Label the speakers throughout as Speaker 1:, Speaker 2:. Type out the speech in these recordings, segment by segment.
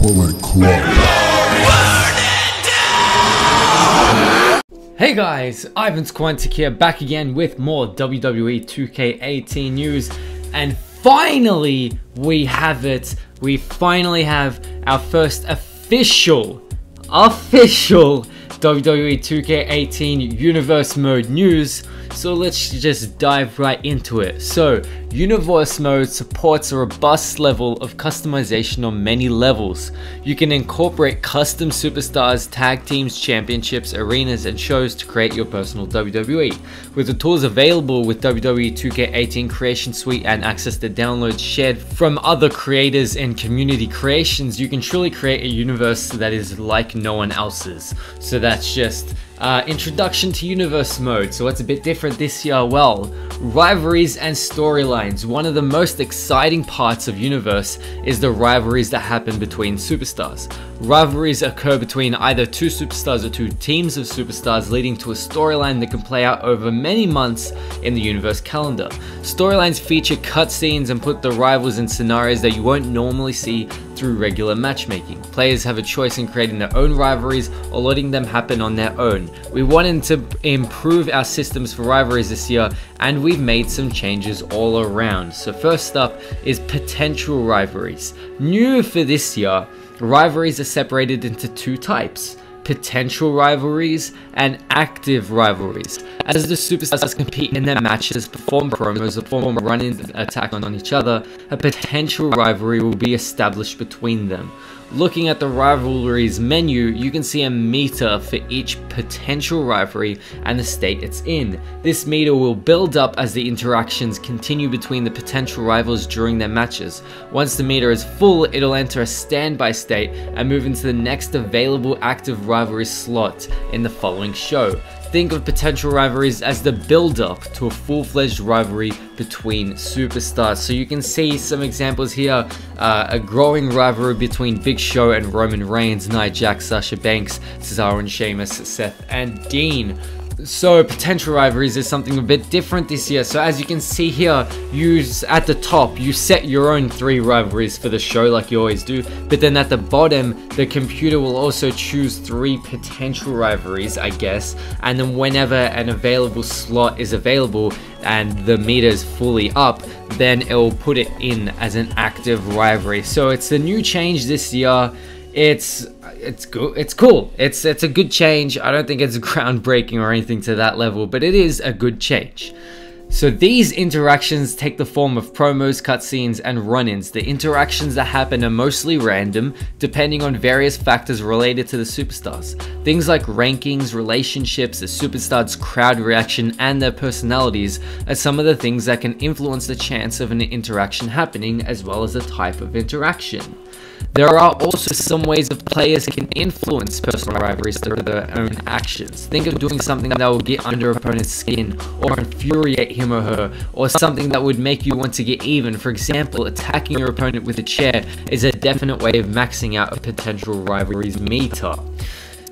Speaker 1: Bullet Club.
Speaker 2: Hey guys, Ivan's Quantic here, back again with more WWE 2K18 news, and finally we have it. We finally have our first official WWE 2K18 Universe Mode news. So let's just dive right into it. So, Universe Mode supports a robust level of customization on many levels. You can incorporate custom superstars, tag teams, championships, arenas, and shows to create your personal WWE. With the tools available with WWE 2K18 Creation Suite and access to downloads shared from other creators and community creations, you can truly create a universe that is like no one else's. So that's just introduction to Universe Mode. So what's a bit different this year? Well, rivalries and storylines. One of the most exciting parts of Universe is the rivalries that happen between superstars. Rivalries occur between either two superstars or two teams of superstars, leading to a storyline that can play out over many months in the Universe calendar. Storylines feature cutscenes and put the rivals in scenarios that you won't normally see through regular matchmaking. Players have a choice in creating their own rivalries or letting them happen on their own. We wanted to improve our systems for rivalries this year, and we've made some changes all around. So first up is potential rivalries. New for this year, rivalries are separated into two types: potential rivalries and active rivalries. As the superstars compete in their matches, perform promos, or perform run-ins and attack on each other, a potential rivalry will be established between them. Looking at the rivalries menu, you can see a meter for each potential rivalry and the state it's in. This meter will build up as the interactions continue between the potential rivals during their matches. Once the meter is full, it'll enter a standby state and move into the next available active rivalry slot in the following show. Think of potential rivalries as the build-up to a full-fledged rivalry between superstars. So you can see some examples here: a growing rivalry between Big Show and Roman Reigns, Nia Jax, Sasha Banks, Cesaro and Sheamus, Seth and Dean. So potential rivalries is something a bit different this year. So as you can see here, at the top you set your own 3 rivalries for the show like you always do, but then at the bottom the computer will also choose 3 potential rivalries, I guess, and then whenever an available slot is available and the meter is fully up, then it will put it in as an active rivalry. So it's a new change this year. It's good. It's cool. It's a good change. I don't think it's groundbreaking or anything to that level, but it is a good change. So these interactions take the form of promos, cutscenes, and run-ins. The interactions that happen are mostly random, depending on various factors related to the superstars. Things like rankings, relationships, the superstars' crowd reaction, and their personalities are some of the things that can influence the chance of an interaction happening, as well as the type of interaction. There are also some ways that players can influence personal rivalries through their own actions. Think of doing something that will get under an opponent's skin, or infuriate him or her, or something that would make you want to get even. For example, attacking your opponent with a chair is a definite way of maxing out a potential rivalry's meter.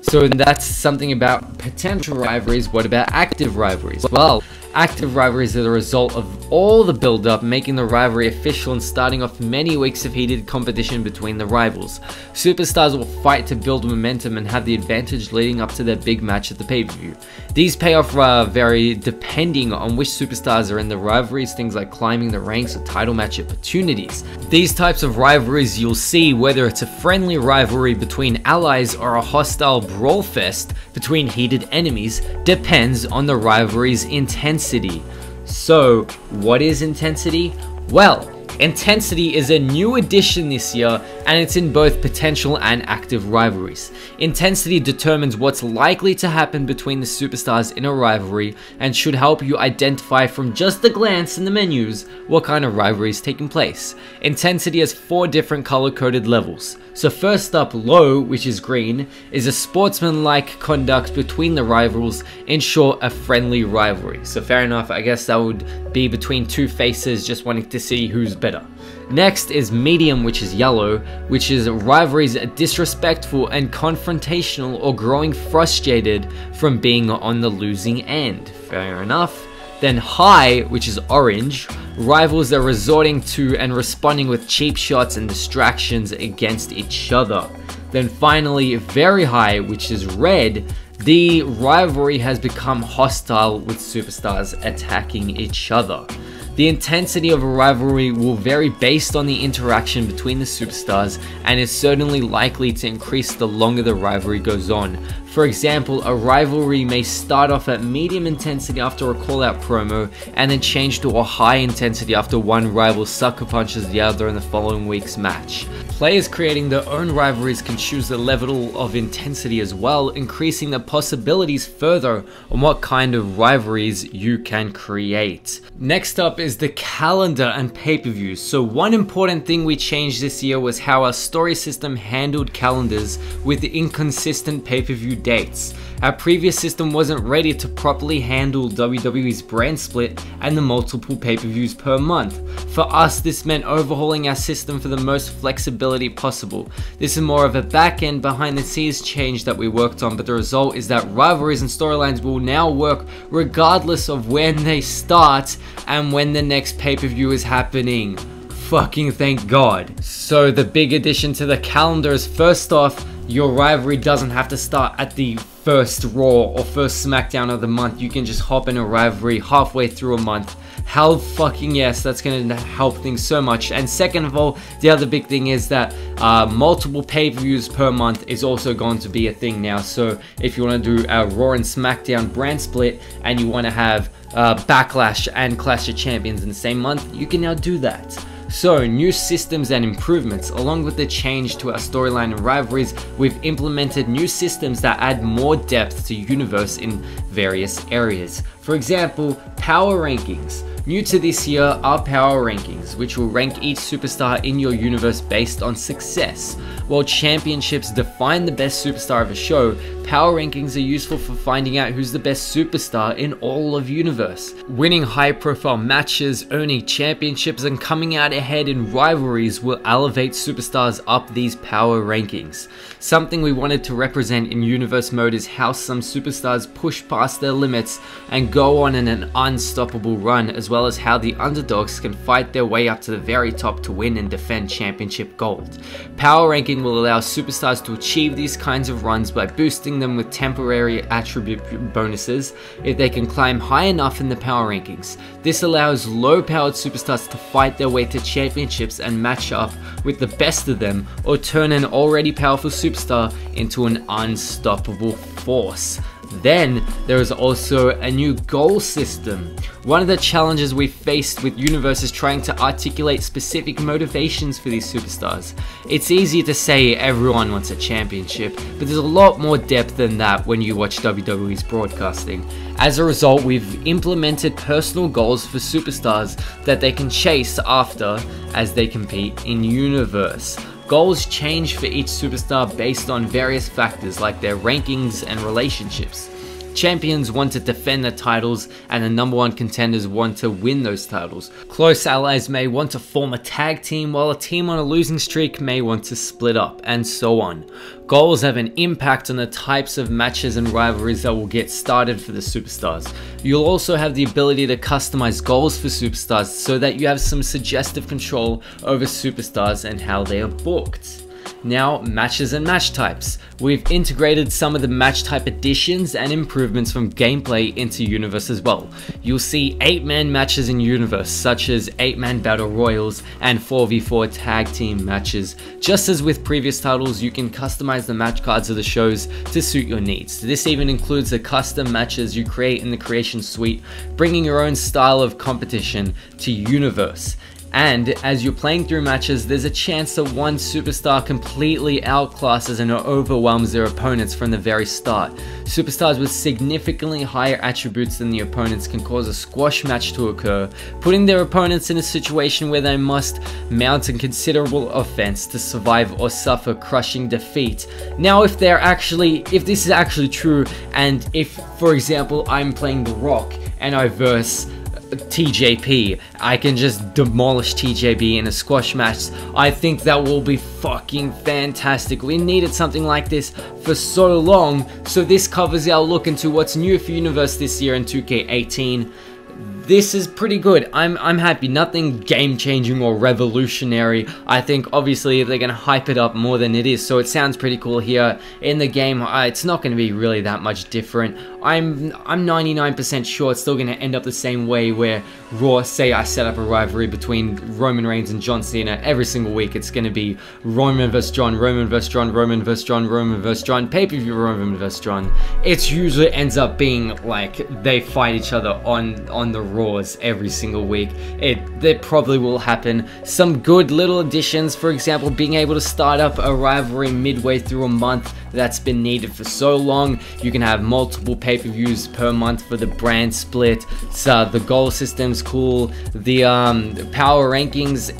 Speaker 2: So that's something about potential rivalries. What about active rivalries? Well, active rivalries are the result of all the build-up, making the rivalry official and starting off many weeks of heated competition between the rivals. Superstars will fight to build momentum and have the advantage leading up to their big match at the pay-per-view. These payoff vary depending on which superstars are in the rivalries, things like climbing the ranks or title match opportunities. These types of rivalries you'll see whether it's a friendly rivalry between allies or a hostile brawl fest between heated enemies, depends on the rivalry's intensity. So, what is intensity? Well, intensity is a new addition this year, and it's in both potential and active rivalries. Intensity determines what's likely to happen between the superstars in a rivalry and should help you identify from just a glance in the menus what kind of rivalry is taking place. Intensity has 4 different color-coded levels. So first up, low, which is green, is a sportsmanlike conduct between the rivals, in short, a friendly rivalry. So fair enough, I guess that would be between 2 faces just wanting to see who's better. Next is medium, which is yellow, which is rivalries disrespectful and confrontational or growing frustrated from being on the losing end. Fair enough. Then high, which is orange, rivals are resorting to and responding with cheap shots and distractions against each other. Then finally, very high, which is red, the rivalry has become hostile with superstars attacking each other. The intensity of a rivalry will vary based on the interaction between the superstars and is certainly likely to increase the longer the rivalry goes on. For example, a rivalry may start off at medium intensity after a call-out promo and then change to a high intensity after one rival sucker punches the other in the following week's match. Players creating their own rivalries can choose the level of intensity as well, increasing the possibilities further on what kind of rivalries you can create. Next up is the calendar and pay-per-views. So one important thing we changed this year was how our story system handled calendars with inconsistent pay-per-view dates. Our previous system wasn't ready to properly handle WWE's brand split and the multiple pay-per-views per month. For us, this meant overhauling our system for the most flexibility possible. This is more of a back-end behind the scenes change that we worked on, but the result is that rivalries and storylines will now work regardless of when they start and when the next pay-per-view is happening. Fucking thank God. So the big addition to the calendar is, first off, your rivalry doesn't have to start at the first Raw or first SmackDown of the month. You can just hop in a rivalry halfway through a month. Hell fucking yes, that's going to help things so much. And second of all, the other big thing is that multiple pay-per-views per month is also going to be a thing now. So if you want to do a Raw and SmackDown brand split and you want to have Backlash and Clash of Champions in the same month, you can now do that. So, new systems and improvements. Along with the change to our storyline and rivalries, we've implemented new systems that add more depth to Universe in various areas. For example, power rankings. New to this year are power rankings, which will rank each superstar in your universe based on success. While championships define the best superstar of a show, power rankings are useful for finding out who's the best superstar in all of universe. Winning high-profile matches, earning championships, and coming out ahead in rivalries will elevate superstars up these power rankings. Something we wanted to represent in universe mode is how some superstars push past their limits and go on in an unstoppable run, as well as how the underdogs can fight their way up to the very top to win and defend championship gold. Power ranking will allow superstars to achieve these kinds of runs by boosting them with temporary attribute bonuses if they can climb high enough in the power rankings. This allows low-powered superstars to fight their way to championships and match up with the best of them, or turn an already powerful superstar into an unstoppable force. Then there is also a new goal system. One of the challenges we faced with Universe is trying to articulate specific motivations for these superstars. It's easy to say everyone wants a championship, but there's a lot more depth than that when you watch WWE's broadcasting. As a result, we've implemented personal goals for superstars that they can chase after as they compete in Universe. Goals change for each superstar based on various factors like their rankings and relationships. Champions want to defend their titles, and the number one contenders want to win those titles. Close allies may want to form a tag team, while a team on a losing streak may want to split up, and so on. Goals have an impact on the types of matches and rivalries that will get started for the superstars. You'll also have the ability to customize goals for superstars so that you have some suggestive control over superstars and how they are booked. Now, matches and match types. We've integrated some of the match type additions and improvements from gameplay into Universe as well. You'll see 8-man matches in Universe, such as 8-man battle royals and 4v4 tag team matches. Just as with previous titles, you can customize the match cards of the shows to suit your needs. This even includes the custom matches you create in the creation suite, bringing your own style of competition to Universe. And as you're playing through matches, there's a chance that one superstar completely outclasses and overwhelms their opponents from the very start. Superstars with significantly higher attributes than the opponents can cause a squash match to occur, putting their opponents in a situation where they must mount a considerable offense to survive or suffer crushing defeat. Now, if this is actually true, and if, for example, I'm playing The Rock and I verse TJP, I can just demolish TJP in a squash match. I think that will be fucking fantastic. We needed something like this for so long, so this covers our look into what's new for Universe this year in 2K18. this is pretty good. I'm happy. Nothing game-changing or revolutionary. I think obviously they're gonna hype it up more than it is, so it sounds pretty cool here. In the game, it's not gonna be really that much different. I'm 99% sure it's still gonna end up the same way, where Raw, say I set up a rivalry between Roman Reigns and John Cena, every single week it's gonna be Roman vs John, Roman vs John, Roman vs John, Roman vs John, pay-per-view Roman vs John. It usually ends up being like they fight each other on the Raws every single week. That probably will happen. Some good little additions, for example, being able to start up a rivalry midway through a month that's been needed for so long. You can have multiple pay-per-views per month for the brand split. So the goal system's cool. The power rankings,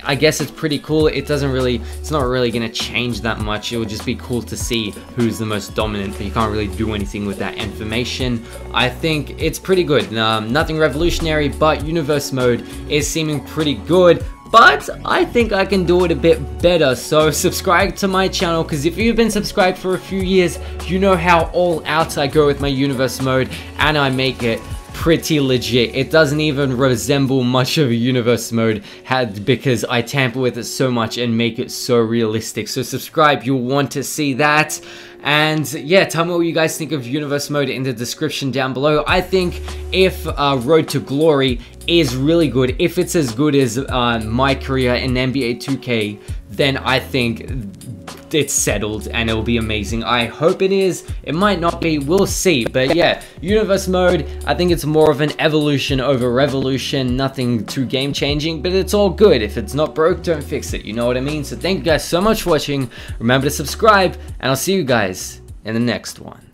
Speaker 2: I guess it's pretty cool. It's not really gonna change that much. It would just be cool to see who's the most dominant, but you can't really do anything with that information. I think it's pretty good. Nothing revolutionary, but Universe Mode is seeming pretty good. But I think I can do it a bit better, so subscribe to my channel, because if you've been subscribed for a few years, you know how all out I go with my Universe Mode, and I make it pretty legit. It doesn't even resemble much of a Universe Mode because I tamper with it so much and make it so realistic. So subscribe, you'll want to see that. And yeah, tell me what you guys think of Universe Mode in the description down below. I think if Road to Glory is really good, if it's as good as my career in NBA 2K, then I think it's settled and it'll be amazing. I hope it is. It might not be, we'll see. But yeah, Universe Mode, I think it's more of an evolution over revolution. Nothing too game changing, but it's all good. If it's not broke, don't fix it, you know what I mean? So thank you guys so much for watching. Remember to subscribe, and I'll see you guys in the next one.